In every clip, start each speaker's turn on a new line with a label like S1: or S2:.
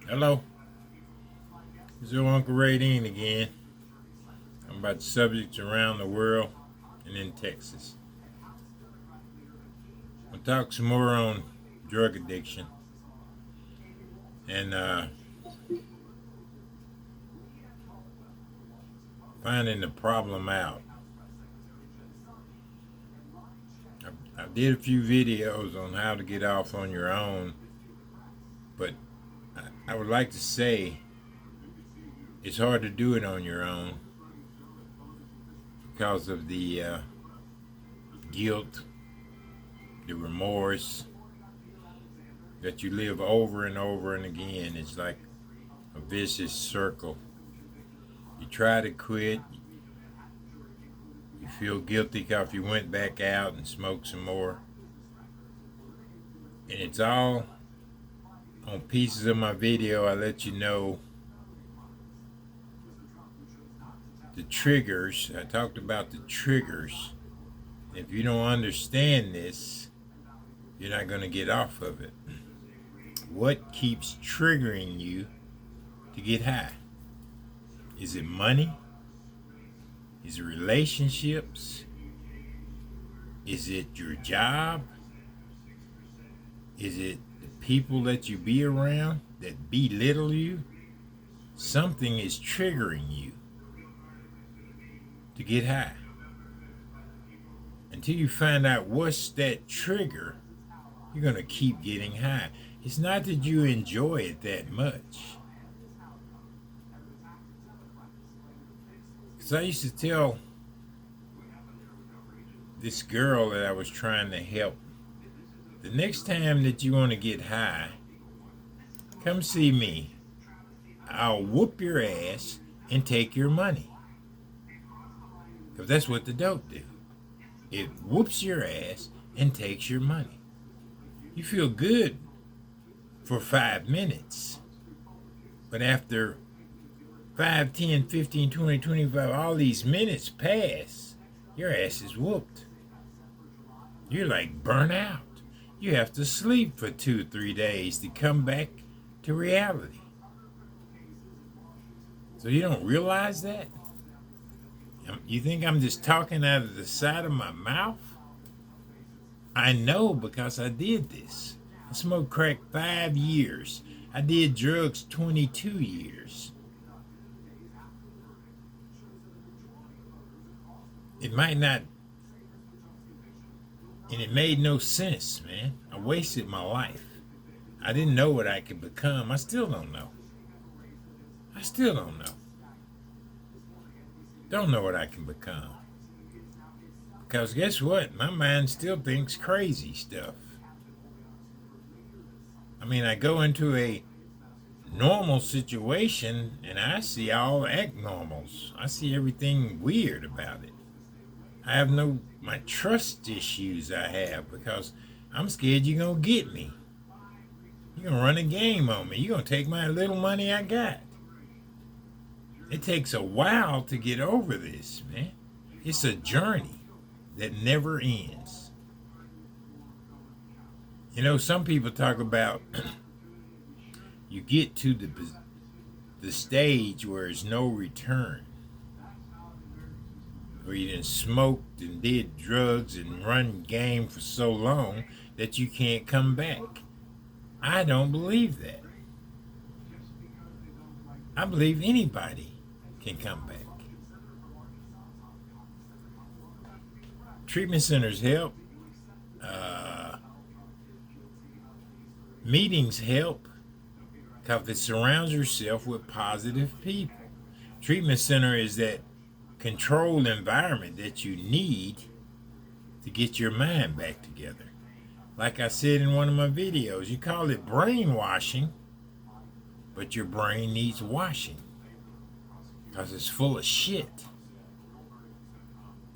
S1: Hello, it's your Uncle Ray Dean again. I'm about subjects around the world and in Texas. We'll talk some more on drug addiction and finding the problem out. I did a few videos on how to get off on your own, but I would like to say it's hard to do it on your own because of the guilt, the remorse that you live over and over and again. It's like a vicious circle. You try to quit, you feel guilty because you went back out and smoked some more. And it's all on pieces of my video. I let you know the triggers. I talked about the triggers. If you don't understand this, you're not going to get off of it. What keeps triggering you to get high? Is it money? Is it relationships? Is it your job? Is it the people that you be around that belittle you? Something is triggering you to get high. Until you find out what's that trigger, you're going to keep getting high. It's not that you enjoy it that much. Because I used to tell this girl that I was trying to help, the next time that you want to get high, come see me. I'll whoop your ass and take your money. Because that's what the dope do. It whoops your ass and takes your money. You feel good for 5 minutes. But after 5, 10, 15, 20, 25, all these minutes pass, your ass is whooped. You're like burnt out. You have to sleep for 2, 3 days to come back to reality. So you don't realize that? You think I'm just talking out of the side of my mouth? I know because I did this. I smoked crack 5 years. I did drugs 22 years. It might not, and it made no sense, man. I wasted my life. I didn't know what I could become. I still don't know. I still don't know. Don't know what I can become. Because guess what? My mind still thinks crazy stuff. I mean, I go into a normal situation and I see all act normals. I see everything weird about it. I have my trust issues I have because I'm scared you're going to get me. You're going to run a game on me. You're going to take my little money I got. It takes a while to get over this, man. It's a journey that never ends. You know, some people talk about you get to the stage where there's no return. Where you done smoked and did drugs and run game for so long that you can't come back. I don't believe that. I believe anybody can come back. Treatment centers help. Meetings help because it surrounds yourself with positive people. Treatment center is that controlled environment that you need to get your mind back together. Like I said in one of my videos, you call it brainwashing, but your brain needs washing because it's full of shit.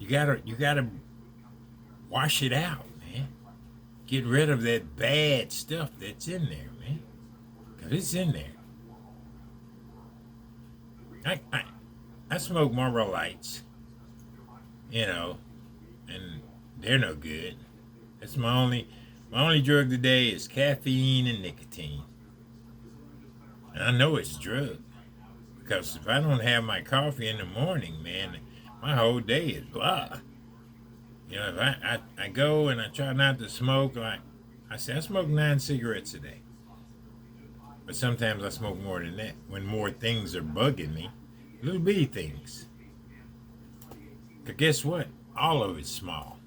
S1: You gotta wash it out, man. Get rid of that bad stuff that's in there, man. Because it's in there. I smoke Marlboro Lights, and they're no good. That's my only drug today is caffeine and nicotine. And I know it's drug. Because if I don't have my coffee in the morning, man, my whole day is blah. You know, if I go and I try not to smoke, like I say, I smoke 9 cigarettes a day. But sometimes I smoke more than that when more things are bugging me. Little bitty things. But guess what? All of it's small.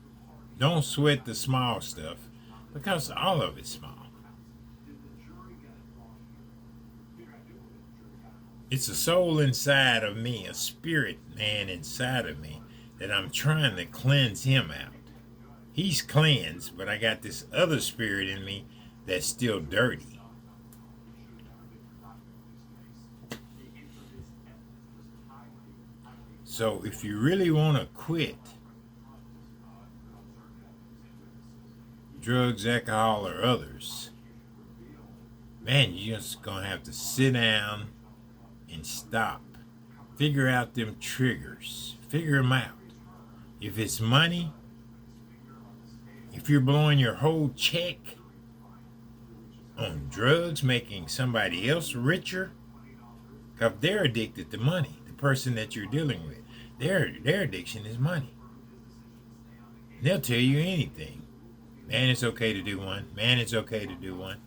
S1: Don't sweat the small stuff because all of it's small. It's a soul inside of me, a spirit man inside of me that I'm trying to cleanse him out. He's cleansed, but I got this other spirit in me that's still dirty. So if you really want to quit drugs, alcohol, or others, man, you're just going to have to sit down and stop. Figure out them triggers. Figure them out. If it's money, if you're blowing your whole check on drugs, making somebody else richer, because they're addicted to money, the person that you're dealing with. Their addiction is money. They'll tell you anything. Man, it's okay to do one. Man, it's okay to do one.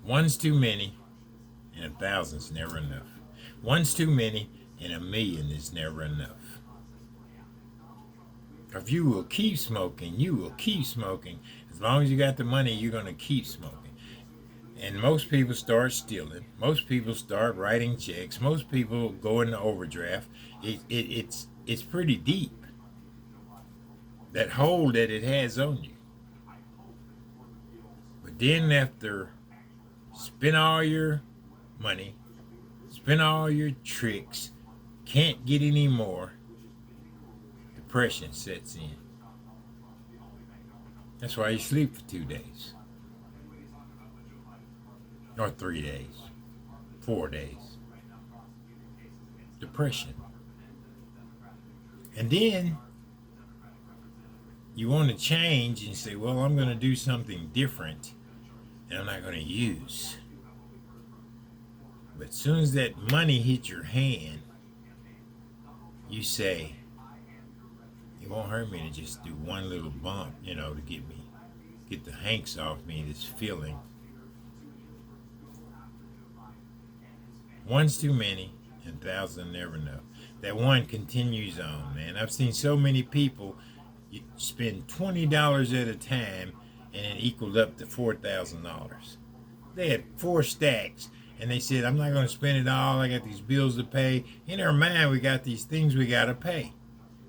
S1: One's too many, and 1,000's never enough. One's too many, and 1,000,000 is never enough. If you will keep smoking, you will keep smoking. As long as you got the money, you're going to keep smoking. And most people start stealing. Most people start writing checks. Most people go into overdraft. It's pretty deep. That hold that it has on you. But then after spend all your money, spend all your tricks, can't get any more, depression sets in. That's why you sleep for 2 days. Or 3 days. 4 days. Depression. And then you want to change and say, well, I'm going to do something different and I'm not going to use. But as soon as that money hits your hand, you say, it won't hurt me to just do one little bump, to get the hanks off me, this feeling. One's too many, and 1,000 never enough. That one continues on, man. I've seen so many people spend $20 at a time, and it equaled up to $4,000. They had 4 stacks, and they said, I'm not going to spend it all. I got these bills to pay. In our mind, we got these things we got to pay.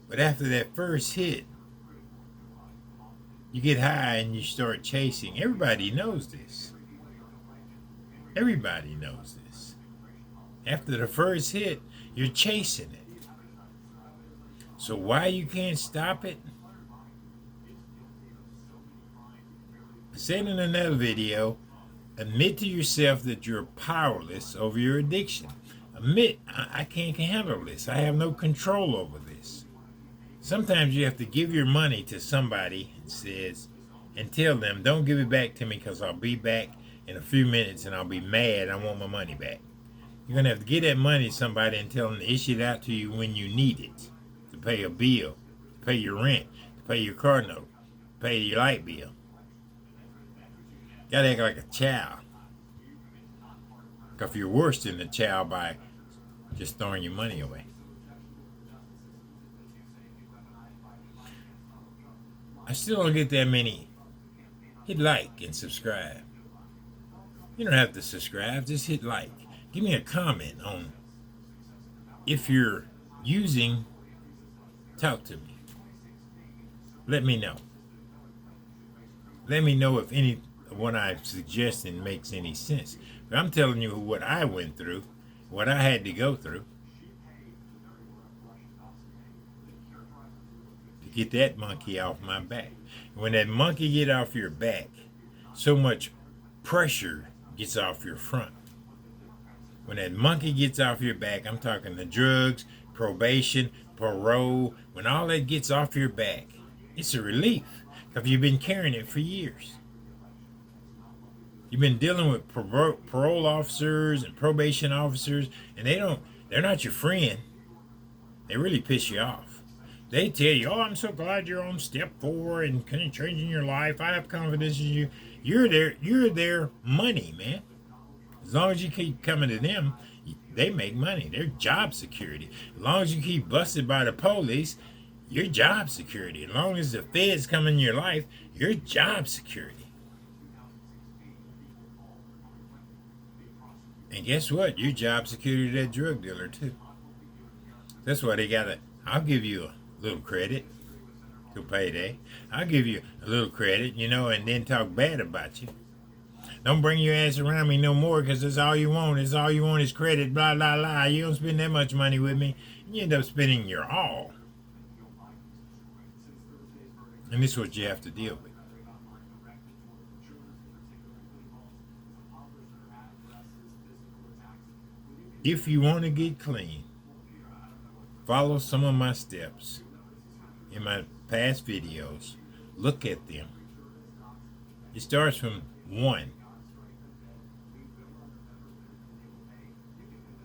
S1: But after that first hit, you get high and you start chasing. Everybody knows this. Everybody knows this. After the first hit, you're chasing it. So why you can't stop it? I said in another video, admit to yourself that you're powerless over your addiction. Admit, I can't handle this. I have no control over this. Sometimes you have to give your money to somebody and tell them, don't give it back to me because I'll be back in a few minutes and I'll be mad. I want my money back. You're going to have to give that money to somebody and tell them to issue it out to you when you need it. To pay a bill, to pay your rent, to pay your car note, to pay your light bill. You got to act like a child. Because you're worse than a child by just throwing your money away. I still don't get that many. Hit like and subscribe. You don't have to subscribe, just hit like. Give me a comment on if you're using. Talk to me. Let me know. Let me know if any of what I'm suggesting makes any sense. But I'm telling you what I went through, what I had to go through to get that monkey off my back. When that monkey get off your back, so much pressure gets off your front. When that monkey gets off your back, I'm talking the drugs, probation, parole, when all that gets off your back, it's a relief because you've been carrying it for years. You've been dealing with parole officers and probation officers, and they're not your friend. They really piss you off. They tell you, oh, I'm so glad you're on step 4 and changing your life. I have confidence in you. You're their money, man. As long as you keep coming to them, they make money. They're job security. As long as you keep busted by the police, you're job security. As long as the feds come in your life, you're job security. And guess what? You're job security to that drug dealer too. That's why they gotta. I'll give you a little credit to payday. I'll give you a little credit, and then talk bad about you. Don't bring your ass around me no more, because that's all you want. That's all you want is credit, blah, blah, blah. You don't spend that much money with me. You end up spending your all. And this is what you have to deal with. If you want to get clean, follow some of my steps in my past videos. Look at them. It starts from 1.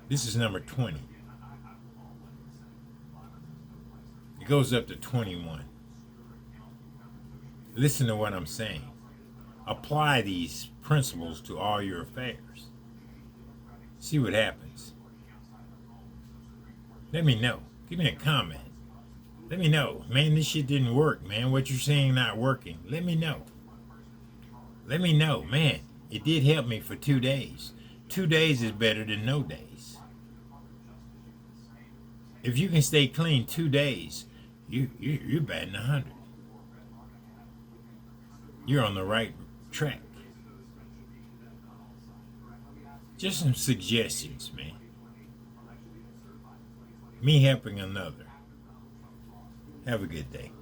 S1: This is number 20. It goes up to 21. Listen to what I'm saying. Apply these principles to all your affairs. See what happens. Let me know. Give me a comment. Let me know. Man, this shit didn't work, man. What you're saying not working. Let me know. Let me know. Man, it did help me for 2 days. 2 days is better than no days. If you can stay clean 2 days, you're batting 100. You're on the right track. Just some suggestions, man. Me helping another. Have a good day.